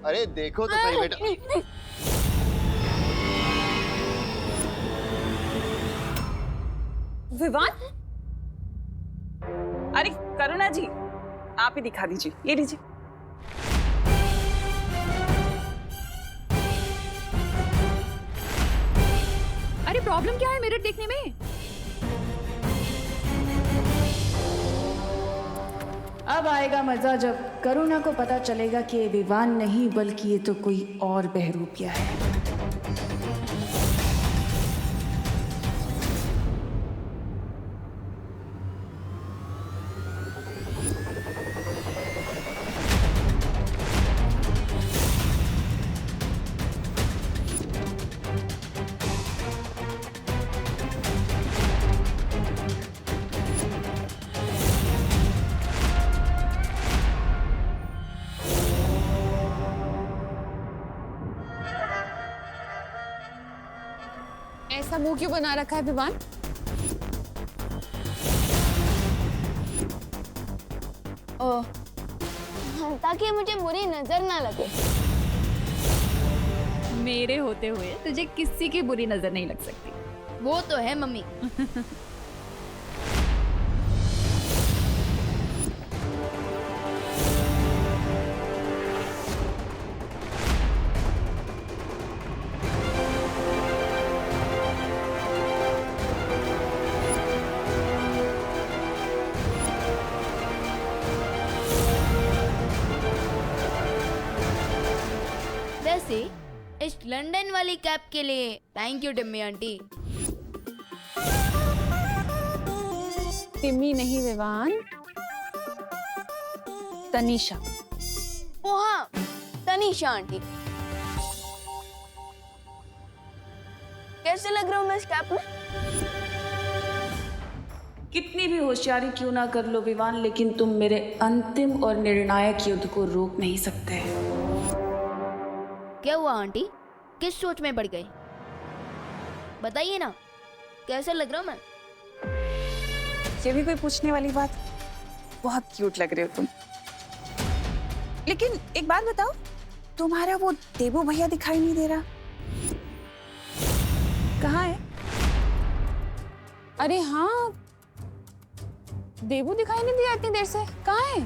अरे देखो तो सही बेटा। विवान, अरे करुणा जी, आप ही दिखा दीजिए, ये लीजिए। अरे प्रॉब्लम क्या है मिरर देखने में? अब आएगा मजा जब करुणा को पता चलेगा कि ये विवान नहीं बल्कि ये तो कोई और बहरूपिया है। ऐसा मुंह क्यों बना रखा है विवान? ताकि मुझे बुरी नजर ना लगे। मेरे होते हुए तुझे किसी की बुरी नजर नहीं लग सकती। वो तो है मम्मी। वैसे इस लंदन वाली कैब के लिए thank you Timmy aunty. Timmy नहीं विवान, तनीषा। ओ हाँ, तनीषा आंटी। कैसे लग रहा हूँ मैं इस कैब में? कितनी भी होशियारी क्यों ना कर लो विवान, लेकिन तुम मेरे अंतिम और निर्णायक युद्ध को रोक नहीं सकते। क्या हुआ आंटी? किस सोच में पड़ गए? बताइए ना, कैसे लग रहा हूँ मैं? ये भी कोई पूछने वाली बात? बहुत क्यूट लग रहे हो तुम। लेकिन एक बात बताओ, तुम्हारा वो देबू भैया दिखाई नहीं दे रहा, कहाँ है? अरे हाँ, देबू दिखाई नहीं दिया इतनी देर से, कहाँ है?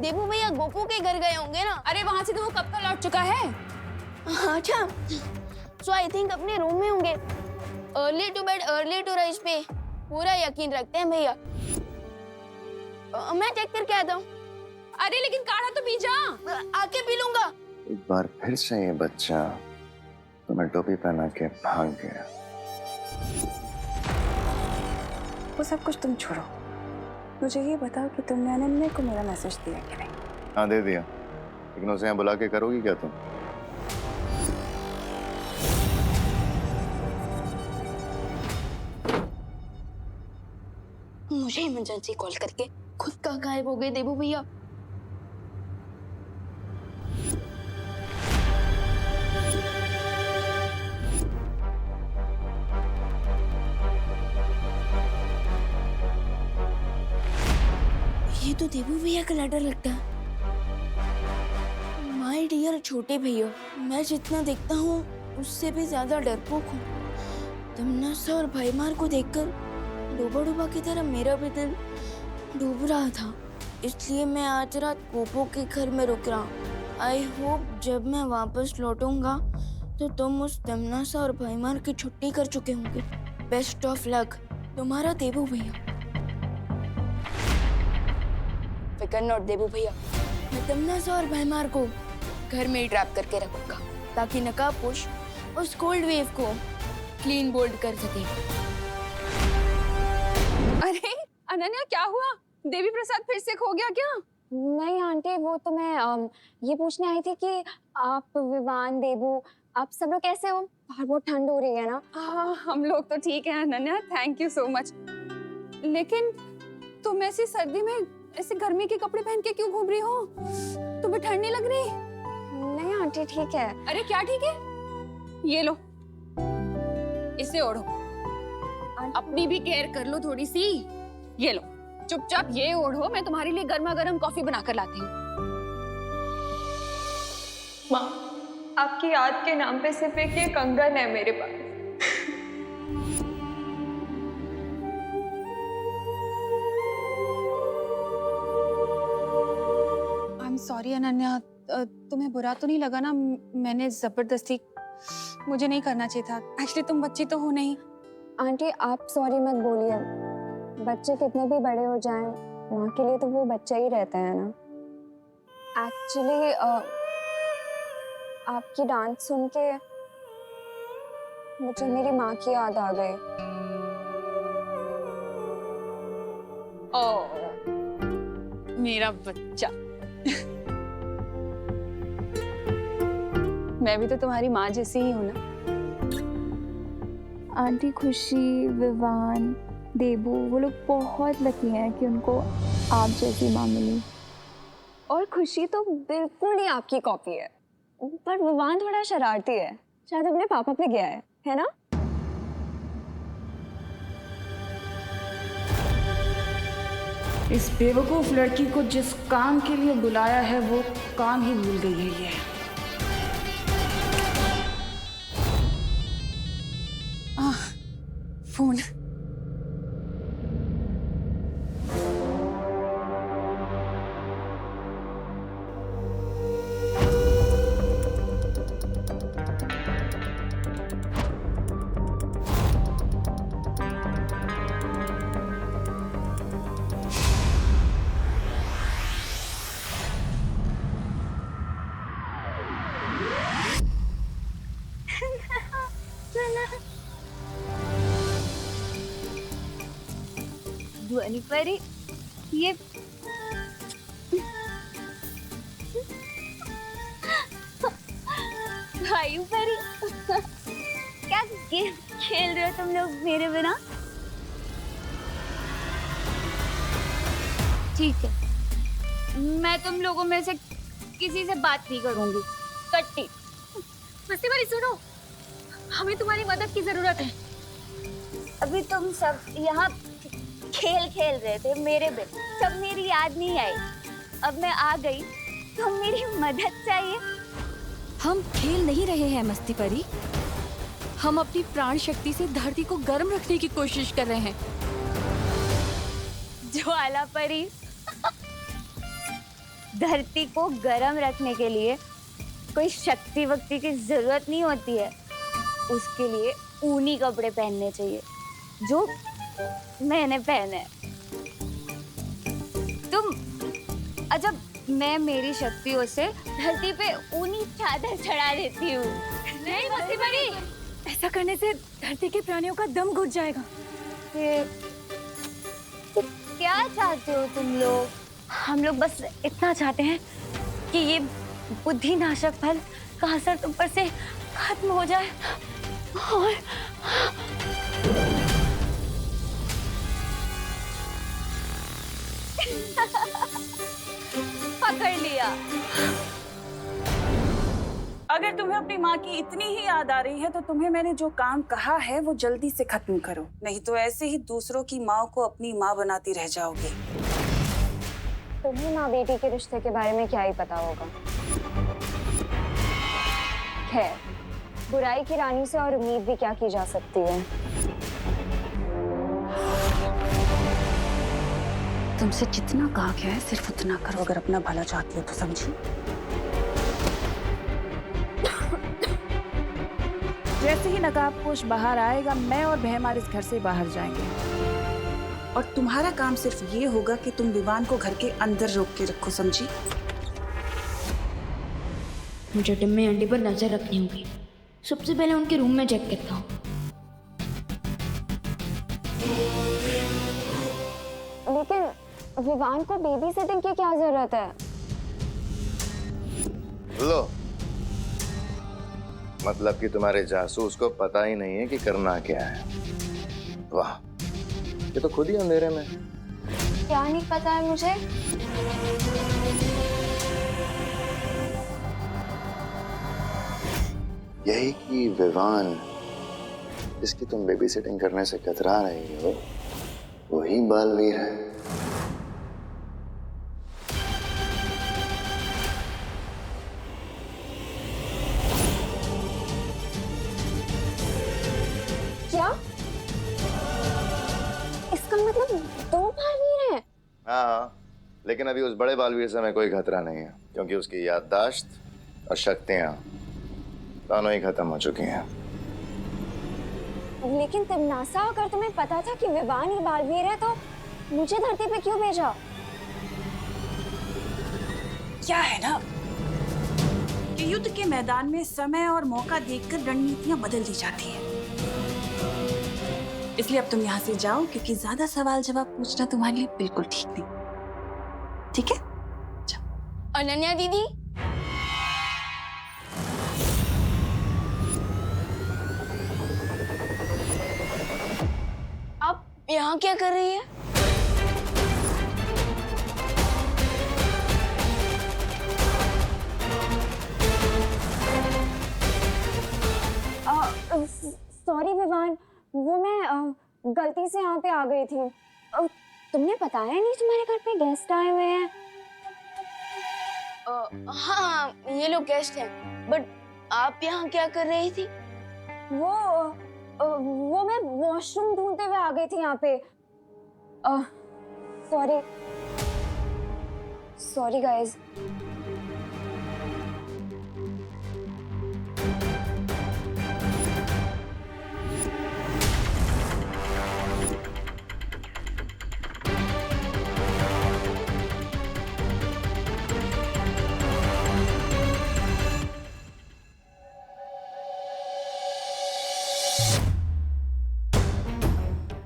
देबू भैया गोकू के घर गए होंगे ना। अरे वहां से तो वो कब का लौट चुका है। अच्छा, सो आई थिंक अपने रूम में होंगे। Early to bed early to rise पे पूरा यकीन रखते हैं भैया। मैं चेक करके आता हूँ। अरे लेकिन काढ़ा तो पी जा। आके पी लूंगा। एक बार फिर से ये बच्चा तुम्हें टोपी पहना के भाग गया। वो सब कुछ तुम छोड़ो, मुझे ये बताओ कि तुमने अनन्या को मेरा मैसेज दिया कि नहीं? हाँ दे दिया, लेकिन उसे यहाँ बुला के करोगी क्या तुम? मुझे इमरजेंसी कॉल करके खुद का गायब हो गए देबू भैया। ये तो देबू भैया का लेटर लगता है। माय डियर छोटे भैया, मैं जितना देखता हूँ उससे भी ज्यादा डरपोक हूँ। तमन्ना और भाईमार को देखकर डूबा डूबा की तरह मेरा भी दिल डूब रहा था, इसलिए मैं आज रात पोपो के घर में रुक रहा हूँ। आई होप जब मैं वापस लौटूंगा तो तुम उस तमन्ना और भाईमार की छुट्टी कर चुके होंगे। बेस्ट ऑफ लक, तुम्हारा देबू भैया। फिकर नॉट देबू भैया, मैं तमन्ना और भाईमार को घर में ही ट्रैप करके रखूंगा ताकि नकाबपोश उस कोल्ड वेव को क्लीन बोल्ड कर सके। अरे अनन्या, क्या हुआ? देवी प्रसाद फिर से खो गया क्या? नहीं आंटी, वो तो मैं ये पूछने आई थी कि आप विवान देबू आप सब लोग कैसे हो? बाहर बहुत ठंड हो रही है ना। हाँ, हम लोग तो ठीक है Ananya, thank you so much. लेकिन तुम ऐसी सर्दी में ऐसे गर्मी के कपड़े पहन के क्यों घूम रही हो? तुम्हें ठंड नहीं लग रही? नहीं आंटी ठीक है। अरे क्या ठीक है? ये लो, इसे ओढ़ो, अपनी भी केयर कर लो थोड़ी सी। ये लो, चुपचाप ये ओढ़ो, मैं तुम्हारे लिए गर्मा गर्म कॉफी बनाकर लाती हूँ। माँ, आपकी याद के नाम पे सिर्फ एक ये कंगन है मेरे पास। आई एम सॉरी अनन्या, तुम्हें बुरा तो नहीं लगा ना? मैंने जबरदस्ती, मुझे नहीं करना चाहिए था। एक्चुअली तुम बच्ची तो हो नहीं। आंटी आप सॉरी मत बोलिए, बच्चे कितने भी बड़े हो जाएं, माँ के लिए तो वो बच्चा ही रहता है ना। एक्चुअली आपकी डांस सुन के मुझे मेरी माँ की याद आ गई। ओ मेरा बच्चा। मैं भी तो तुम्हारी माँ जैसी ही हूँ ना। आंटी खुशी, विवान, देबू वो लोग बहुत लकी हैं कि उनको आप जैसी माँ मिली। और खुशी तो बिल्कुल ही आपकी कॉपी है, पर विवान थोड़ा शरारती है, शायद अपने पापा पे गया है ना? इस बेवकूफ लड़की को जिस काम के लिए बुलाया है वो काम ही भूल गई है ये। फोन। ध्वनि परी, ये भाई परी, क्या गेम खेल रहे हो तुम लोग मेरे बिना? ठीक है, मैं तुम लोगों में से किसी से बात नहीं करूंगी। कट्टी। मस्ती परी सुनो, हमें तुम्हारी मदद की जरूरत है। अभी तुम सब यहाँ खेल खेल रहे थे मेरे बिन, तब मेरी याद नहीं आई। अब मैं आ गई तो मेरी मदद चाहिए। हम खेल नहीं रहे हैं मस्ती परी, हम अपनी प्राण शक्ति से धरती को गर्म रखने की कोशिश कर रहे हैं। ज्वाला परी, धरती को गर्म रखने के लिए कोई शक्ति वक्ति की जरूरत नहीं होती है। उसके लिए ऊनी कपड़े पहनने चाहिए, जो मैंने पहने। तुम अजब, मैं मेरी शक्तियों से धरती पे ऊनी चादर चढ़ा देती हूँ। नहीं मस्ती परी, ऐसा करने से धरती के प्राणियों का दम घुट जाएगा। तो क्या चाहते हो तुम लोग? हम लोग बस इतना चाहते हैं कि ये बुद्धिनाशक फल का असर तुम पर से खत्म हो जाए। और पकड़ लिया। अगर तुम्हें अपनी माँ की इतनी ही याद आ रही है तो तुम्हें मैंने जो काम कहा है वो जल्दी से खत्म करो, नहीं तो ऐसे ही दूसरों की माँ को अपनी माँ बनाती रह जाओगे। तुम्हें माँ बेटी के रिश्ते के बारे में क्या ही पता होगा। खैर, बुराई की रानी से और उम्मीद भी क्या की जा सकती है। तुमसे जितना कहा गया है सिर्फ उतना करो, अगर अपना भला चाहती हो तो, समझी? जैसे ही नकाबपोश बाहर आएगा, मैं और बहमार इस घर से बाहर जाएंगे और तुम्हारा काम सिर्फ ये होगा कि तुम विवान को घर के अंदर रोक के रखो, समझी? मुझे टिम्मी आंटी पर नजर रखनी होगी। सबसे पहले उनके रूम में चेक करता हूँ। लेकिन विवान को बेबी सिटिंग की क्या जरूरत है? लो, मतलब कि तुम्हारे जासूस को पता ही नहीं है कि करना क्या है। वाह, ये तो खुद ही अंधेरे में। क्या नहीं पता है मुझे? यही कि विवान, जिसकी तुम बेबी सिटिंग करने से कतरा रही हो, वही बालवीर है। लेकिन अभी उस बड़े बालवीर से हमें कोई खतरा नहीं है, क्योंकि उसकी याददाश्त और शक्तियां दोनों ही खत्म हो चुकी हैं। लेकिन तिमनासा, अगर तुम्हें पता था कि विवान ही बालवीर है तो मुझे धरती पे क्यों भेजा? क्या है ना कि युद्ध के मैदान में समय और मौका देखकर रणनीतियां बदल दी जाती हैं। इसलिए अब तुम यहाँ से जाओ, क्योंकि ज्यादा सवाल जवाब पूछना तुम्हारे लिए बिल्कुल ठीक नहीं। ठीक है? जाओ। अनन्या दीदी, आप यहाँ क्या कर रही है? सॉरी विवान, वो मैं गलती से यहाँ पे आ गई थी। तुमने बताया नहीं तुम्हारे घर पे गेस्ट आए हुए हैं? हाँ, ये लोग गेस्ट हैं, बट आप यहाँ क्या कर रही थी? वो मैं वॉशरूम ढूंढते हुए आ गई थी यहाँ पे। Sorry guys.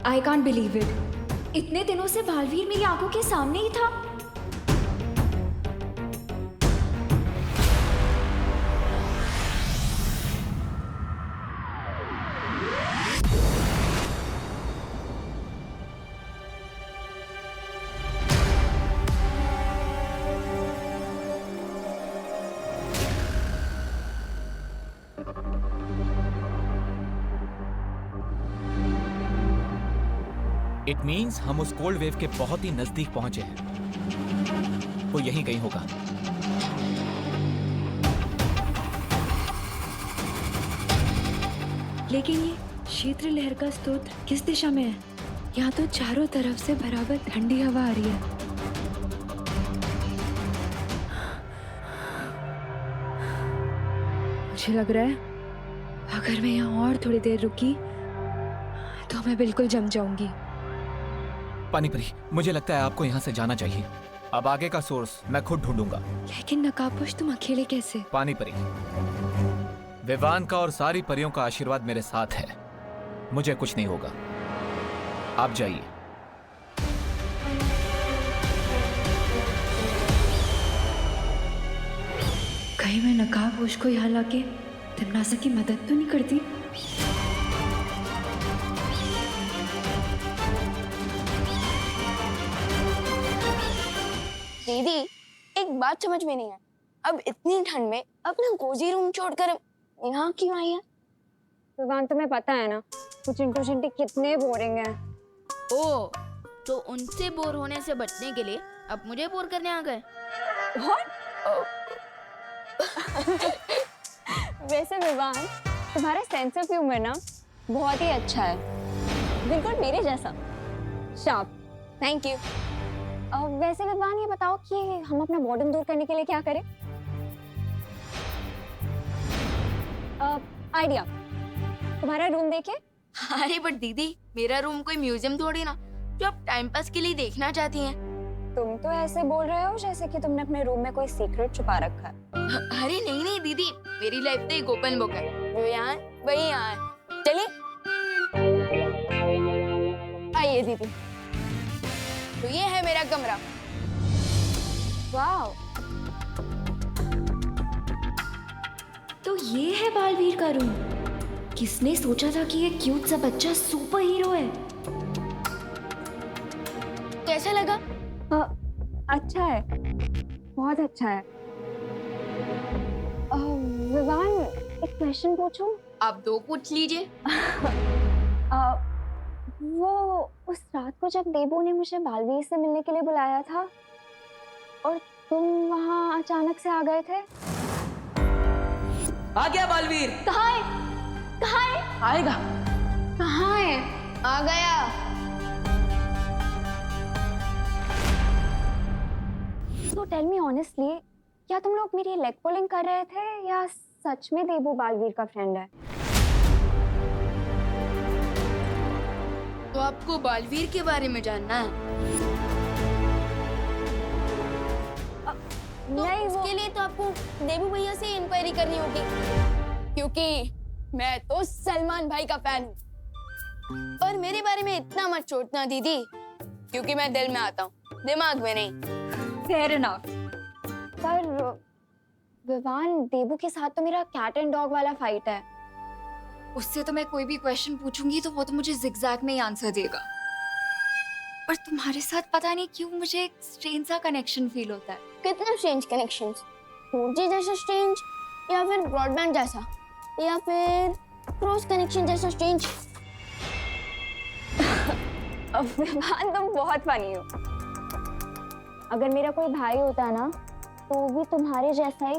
I can't believe it. इतने दिनों से बालवीर मेरी आंखों के सामने ही था। इट मीन्स हम उस कोल्ड वेव के बहुत ही नजदीक पहुंचे हैं। वो यहीं कहीं होगा। लेकिन ये क्षेत्र लहर का स्रोत किस दिशा में है? यहाँ तो चारों तरफ से बराबर ठंडी हवा आ रही है। मुझे लग रहा है अगर मैं यहाँ और थोड़ी देर रुकी तो मैं बिल्कुल जम जाऊंगी। पानीपरी, मुझे लगता है आपको यहाँ से जाना चाहिए। अब आगे का सोर्स मैं खुद ढूंढूंगा। लेकिन नकाबपोश, तुम अकेले कैसे? पानीपरी, विवान का और सारी परियों का आशीर्वाद मेरे साथ है। मुझे कुछ नहीं होगा। आप जाइए। कहीं मैं नकाबपोश को यहाँ लाके तिमनासा की मदद तो नहीं करती? दीदी, एक बात समझ में नहीं है, अब इतनी ठंड में अपना कोजी रूम छोड़कर यहाँ क्यों आई है? विवान, तुम्हें पता है ना वो चिंटू चिंटी कितने बोरिंग हैं। ओ, तो उनसे बोर होने से बचने के लिए अब मुझे बोर करने आ गए। वैसे विवान, तुम्हारा सेंस ऑफ ह्यूमर ना बहुत ही अच्छा है, बिल्कुल मेरे जैसा शार्प। Thank you. वैसे विवान, ये बताओ कि हम अपना बोर्डम दूर करने के लिए क्या करें? आइडिया, तुम्हारा रूम देखे? अरे बट दीदी, मेरा रूम कोई म्यूजियम थोड़ी ना जो आप टाइम पास के लिए देखना चाहती हैं। तुम तो ऐसे बोल रहे हो जैसे कि तुमने अपने रूम में कोई सीक्रेट छुपा रखा है। अरे नहीं नहीं दीदी, मेरी लाइफ तो एक ओपन बुक है, जो यहाँ वही यहाँ है। चलिए आइए दीदी, तो ये है मेरा कमरा। वाह, तो ये है बालवीर का रूम। किसने सोचा था कि ये क्यूट सा बच्चा सुपर हीरो है? कैसा लगा? अच्छा है, बहुत अच्छा है। विवान, एक क्वेश्चन पूछूं? आप दो पूछ लीजिए। वो उस रात को जब देबू ने मुझे बालवीर से मिलने के लिए बुलाया था और तुम वहाँ अचानक से आ गए थे। आ गया बालवीर। कहाँ है? कहाँ है? आएगा। कहाँ है? आ गया। तो टेल मी ऑनेस्टली, क्या तुम लोग मेरी लेग पुलिंग कर रहे थे या सच में देबू बालवीर का फ्रेंड है? तो आपको बालवीर के बारे में जानना है? तो नहीं, उसके लिए तो आपको देबू भैया से इंक्वायरी करनी होगी, क्योंकि मैं तो सलमान भाई का फैन हूँ। और मेरे बारे में इतना मत चोटना दीदी, क्योंकि मैं दिल में आता हूँ, दिमाग में नहीं। Fair enough. पर विवान, देबू के साथ तो मेरा कैट एंड डॉग वाला फाइट है। उससे तो मैं कोई भी क्वेश्चन पूछूंगी तो वो तो मुझे जिगजैग में ही आंसर देगा। पर तुम्हारे साथ पता नहीं क्यों मुझे एक स्ट्रेंज सा कनेक्शन फील होता है। कितना स्ट्रेंज कनेक्शंस? 4G जैसा स्ट्रेंज, या फिर ब्रॉडबैंड जैसा, या फिर क्रॉस कनेक्शन जैसा स्ट्रेंज? विवान, तुम बहुत फनी हो। अगर मेरा कोई भाई होता ना तो वो भी तुम्हारे जैसा ही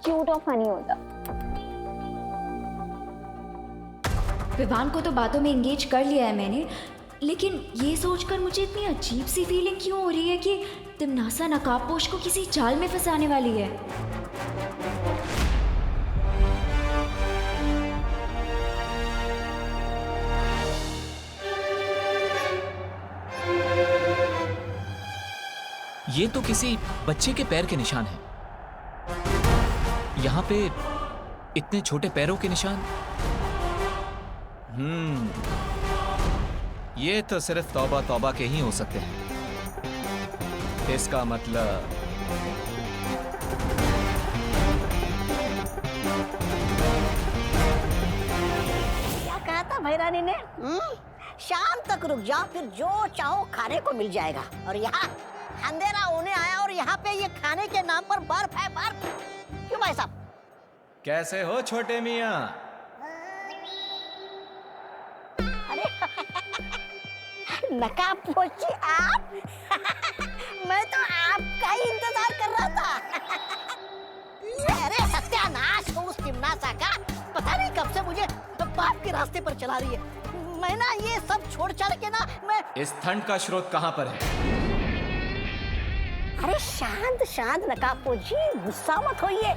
क्यूट और फनी होता। विवान को तो बातों में एंगेज कर लिया है मैंने, लेकिन ये सोचकर मुझे इतनी अजीब सी फीलिंग क्यों हो रही है कि तिमनासा नकाबपोश को किसी जाल में फंसाने वाली है। ये तो किसी बच्चे के पैर के निशान हैं। यहाँ पे इतने छोटे पैरों के निशान। ये तो सिर्फ तौबा तौबा के ही हो सकते हैं। इसका मतलब क्या कहा था भैरानी ने? शाम तक रुक जाओ, फिर जो चाहो खाने को मिल जाएगा। और यहाँ अंधेरा होने आया और यहाँ पे ये खाने के नाम पर बर्फ है, बर्फ। क्यों भाई साहब? कैसे हो छोटे मियाँ? अरे नकाबपोशी आप? मैं तो आपका ही इंतजार कर रहा था। अरे सत्यानाश हो उस तिमनासा का, पता नहीं कब से मुझे पाप के रास्ते पर चला रही है। मैं ना ये सब छोड़ छाड़ के ना मैं। इस ठंड का स्रोत कहाँ पर है? अरे शांत शांत नकाबपोशी, गुस्सा मत होइए।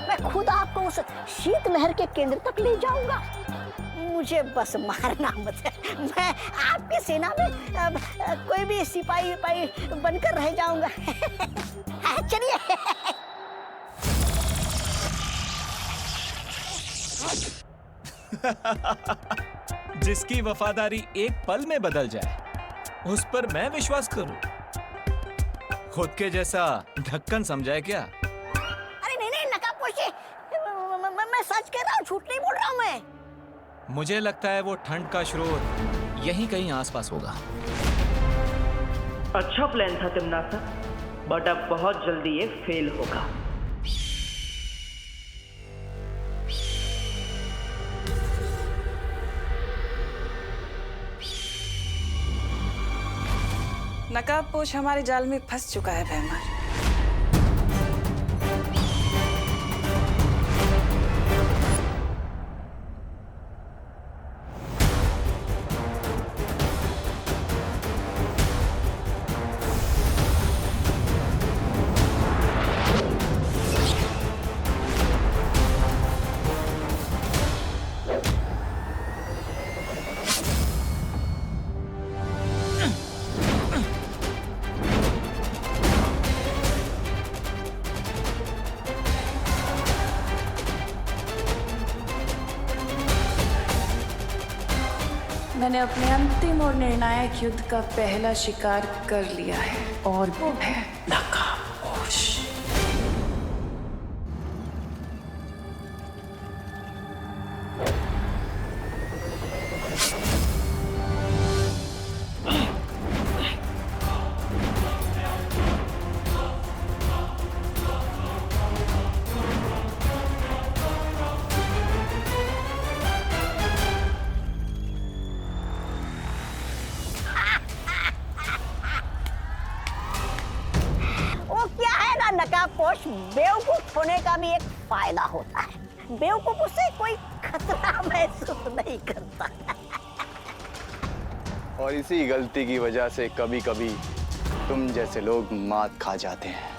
मैं खुद आपको उस शीत लहर के केंद्र तक ले जाऊंगा। मुझे बस मारना मत है। मैं आपकी सेना में कोई भी सिपाही बनकर रह जाऊंगा। चलिए। जिसकी वफादारी एक पल में बदल जाए, उस पर मैं विश्वास करूं? खुद के जैसा ढक्कन समझाए क्या? अरे नहीं नकाबपोशी, मैं सच कह रहा हूँ, झूठ नहीं बोल रहा हूँ मैं। मुझे लगता है वो ठंड का स्रोत यहीं कहीं आसपास होगा। अच्छा प्लान था तिमनासा, बट अब बहुत जल्दी ये फेल होगा। नकाबपोश हमारे जाल में फंस चुका है भैमार। मैंने अपने अंतिम और निर्णायक युद्ध का पहला शिकार कर लिया है, और वो है नकाबपोश। नकाबपोश, बेवकूफ होने का भी एक फायदा होता है। बेवकूफ से कोई खतरा महसूस नहीं करता। और इसी गलती की वजह से कभी कभी तुम जैसे लोग मात खा जाते हैं।